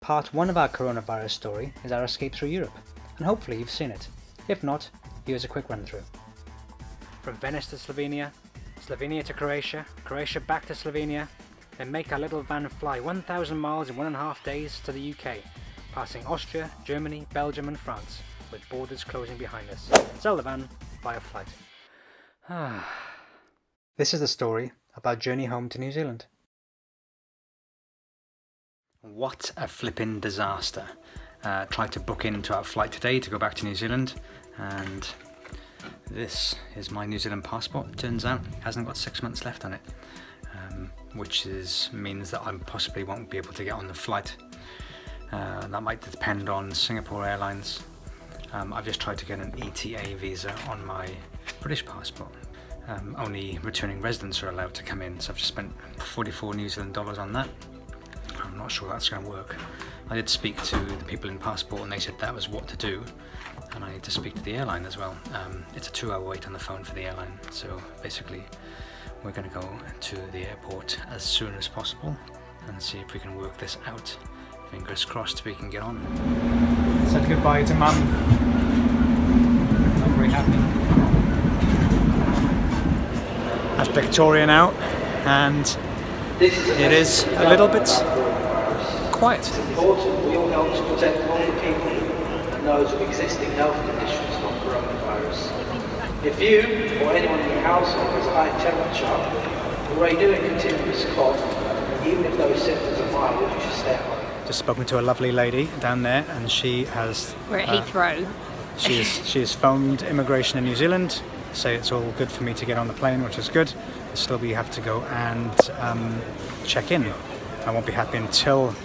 Part 1 of our coronavirus story is our escape through Europe, and hopefully you've seen it. If not, here's a quick run through. From Venice to Slovenia, Slovenia to Croatia, Croatia back to Slovenia, then make our little van fly 1,000 miles in 1.5 days to the UK, passing Austria, Germany, Belgium and France, with borders closing behind us. Sell the van, buy a flight. This is the story of our journey home to New Zealand. What a flipping disaster. Tried to book into our flight today to go back to New Zealand, and this is my New Zealand passport. Turns out it hasn't got 6 months left on it, which means that I possibly won't be able to get on the flight. That might depend on Singapore Airlines. I've just tried to get an ETA visa on my British passport. Only returning residents are allowed to come in, so I've just spent 44 New Zealand dollars on that. I'm not sure that's going to work. I did speak to the people in passport and they said that was what to do, and I need to speak to the airline as well. It's a 2-hour wait on the phone for the airline, so basically we're going to go to the airport as soon as possible and see if we can work this out. Fingers crossed we can get on. Said goodbye to Mum. Not very happy. That's Victoria now, and it is a little bit quiet. It's important we all help to protect vulnerable people and those with existing health conditions from coronavirus. If you or anyone in your household has a high temperature or are doing a continuous cough, even if those symptoms are mild, you should stay at home. Just spoken to a lovely lady down there, and she has... We're at Heathrow. She has phoned immigration in New Zealand, say it's all good for me to get on the plane, which is good. But still we have to go and check in. I won't be happy until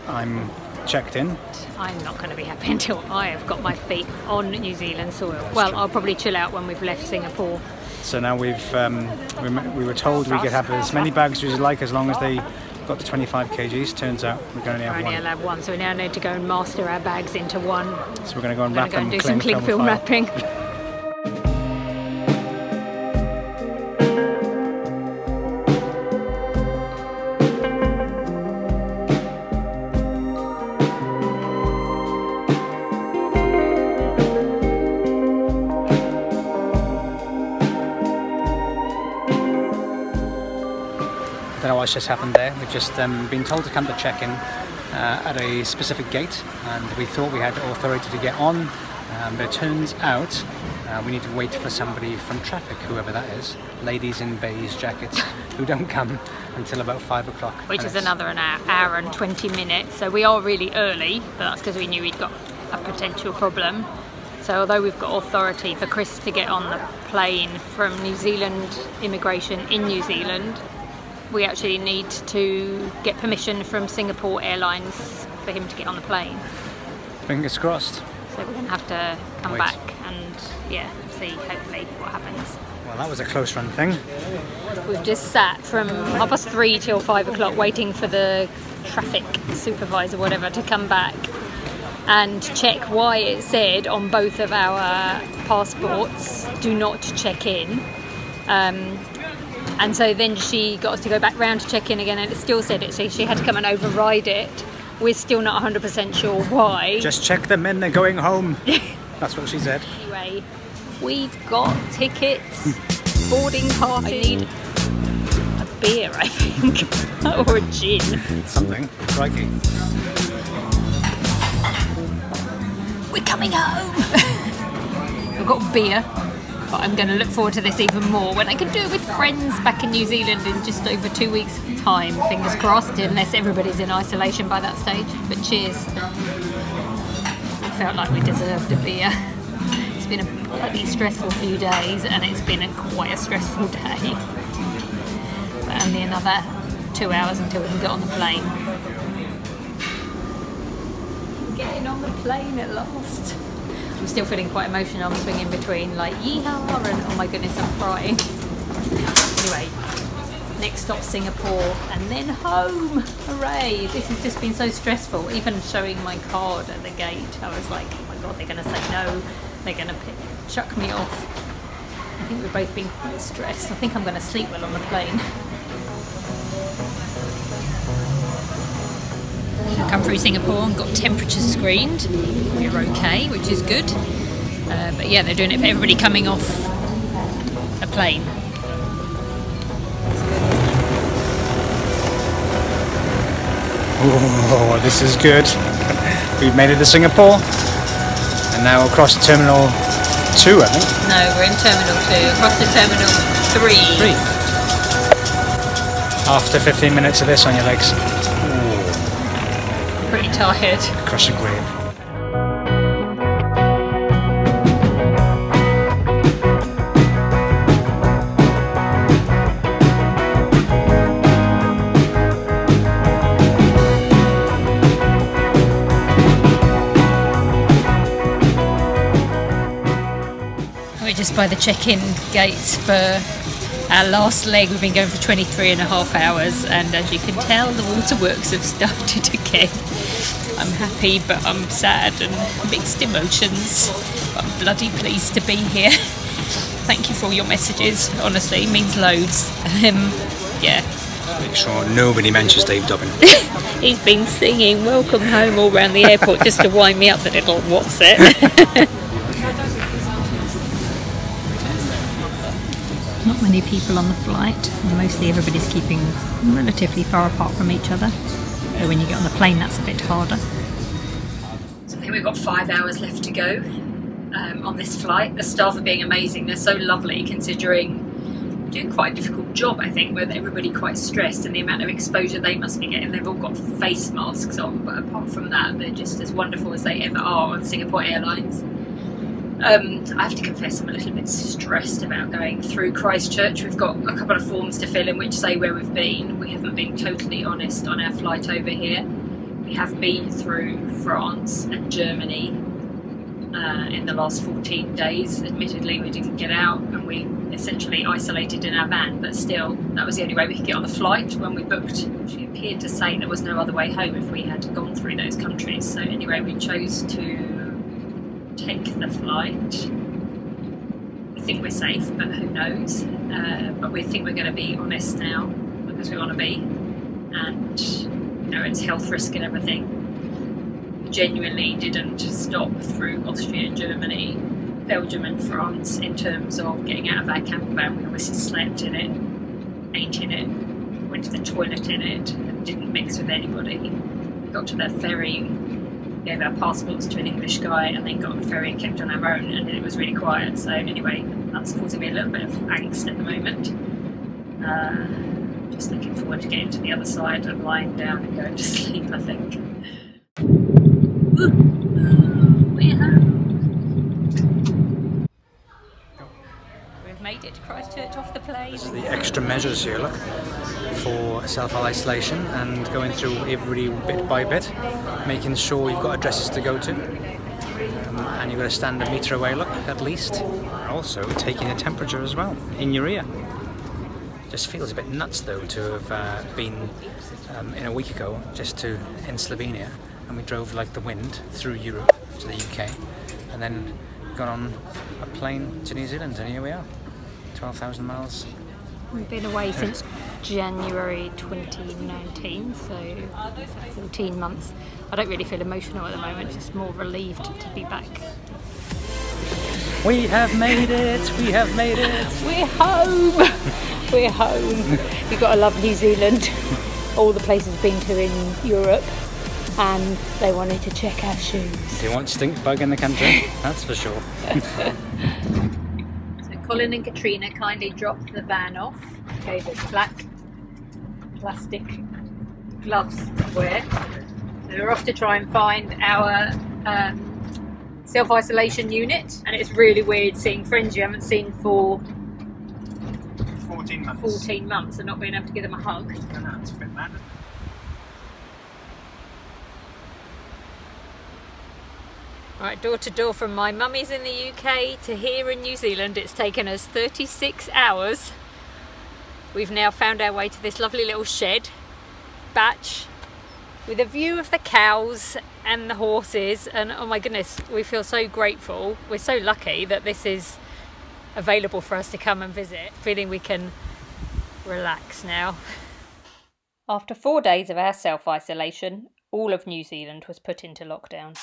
I'm checked in. I'm not going to be happy until I have got my feet on New Zealand soil. Well, I'll probably chill out when we've left Singapore. So now we were told we could have as many bags as we like as long as they got to 25 kgs. Turns out we're going to only have one. So we now need to go and master our bags into one. So we're going to go and wrap them, do some cling film wrapping. I don't know what's just happened there. We've just been told to come to check-in at a specific gate, and we thought we had authority to get on, but it turns out we need to wait for somebody from traffic, whoever that is, ladies in beige jackets, who don't come until about 5 o'clock. Which is another hour and 20 minutes, so we are really early, but that's because we knew we'd got a potential problem. So although we've got authority for Chris to get on the plane from New Zealand immigration in New Zealand, we actually need to get permission from Singapore Airlines for him to get on the plane. Fingers crossed. So we're going to have to come back and see hopefully what happens. Well, that was a close run thing. We've just sat from 3:30 till 5 o'clock waiting for the traffic supervisor, whatever, to come back and check why it said on both of our passports, do not check in. And so then she got us to go back round to check in again, and it still said it, so she had to come and override it. We're still not 100% sure why. Just check them in, they're going home. That's what she said. Anyway, we've got tickets, boarding passes. I need a beer, I think, or a gin. Something, crikey. We're coming home. We've got beer. But I'm going to look forward to this even more when I can do it with friends back in New Zealand in just over 2 weeks' time. Fingers crossed, unless everybody's in isolation by that stage. But cheers. I felt like we deserved a beer. It's been a bloody stressful few days, and it's been quite a stressful day. But only another 2 hours until we can get on the plane. Getting on the plane at last. I'm still feeling quite emotional. I'm swinging between like yeehaw and oh my goodness, I'm crying. Anyway, next stop Singapore and then home. Hooray! This has just been so stressful. Even showing my card at the gate, I was like, oh my god, they're going to say no. They're going to chuck me off. I think we've both been quite stressed. I think I'm going to sleep well on the plane. Come through Singapore and got temperature screened. We're okay, which is good. But yeah, they're doing it for everybody coming off a plane. Oh, this is good. We've made it to Singapore. And now across Terminal 2, I think. No, we're in Terminal 2, across to Terminal 3. After 15 minutes of this on your legs. Pretty tired. Crush a grape. We're just by the check-in gates for our last leg. We've been going for 23.5 hours, and as you can tell, the waterworks have started again. I'm happy, but I'm sad and mixed emotions. But I'm bloody pleased to be here. Thank you for all your messages. Honestly, it means loads. Yeah. Make sure nobody mentions Dave Dobbin. He's been singing "Welcome Home" all around the airport just to wind me up, the little what's it. Not many people on the flight, mostly everybody's keeping relatively far apart from each other. So when you get on the plane, that's a bit harder. So I think we've got 5 hours left to go on this flight. The staff are being amazing. They're so lovely, considering doing quite a difficult job, I think, with everybody quite stressed and the amount of exposure they must be getting. They've all got face masks on, but apart from that, they're just as wonderful as they ever are on Singapore Airlines. I have to confess I'm a little bit stressed about going through Christchurch. We've got a couple of forms to fill in which say where we've been. We haven't been totally honest on our flight over here. We have been through France and Germany in the last 14 days. Admittedly, we didn't get out and we essentially isolated in our van, but still, that was the only way we could get on the flight when we booked. She appeared to say there was no other way home if we had gone through those countries. So anyway, we chose to take the flight. We think we're safe, but who knows? But we think we're going to be honest now because we want to be, and you know, it's health risk and everything. We genuinely didn't stop through Austria, Germany, Belgium and France in terms of getting out of our camper van. We obviously slept in it, ate in it, went to the toilet in it, and didn't mix with anybody. We got to the ferry, gave our passports to an English guy, and then got on the ferry and kept on our own, and it was really quiet. So anyway, that's causing me a little bit of angst at the moment. Just looking forward to getting to the other side and lying down and going to sleep, I think. We're home. We've made it to Christchurch off the plane. This is the extra measures here, look, for self-isolation and going through every bit by bit, making sure you've got addresses to go to, and you've got to stand a metre away, look, at least. Also taking a temperature as well in your ear. Just feels a bit nuts though to have been in a week ago just in Slovenia, and we drove like the wind through Europe to the UK, and then got on a plane to New Zealand, and here we are, 12,000 miles. We've been away since January 2019, so it's like 14 months. I don't really feel emotional at the moment, just more relieved to be back. We have made it! We have made it! We're home! We're home. We've got to love New Zealand. All the places we've been to in Europe, and they wanted to check our shoes. They want stink bug in the country, that's for sure. Colin and Katrina kindly dropped the van off, gave us black plastic gloves to wear. So we're off to try and find our self-isolation unit, and it's really weird seeing friends you haven't seen for 14 months and not being able to give them a hug. I know, it's a bit mad. Right, door to door from my mummy's in the UK to here in New Zealand. It's taken us 36 hours. We've now found our way to this lovely little shed, batch, with a view of the cows and the horses, and oh my goodness, we feel so grateful. We're so lucky that this is available for us to come and visit, feeling we can relax now. After 4 days of our self-isolation, all of New Zealand was put into lockdown.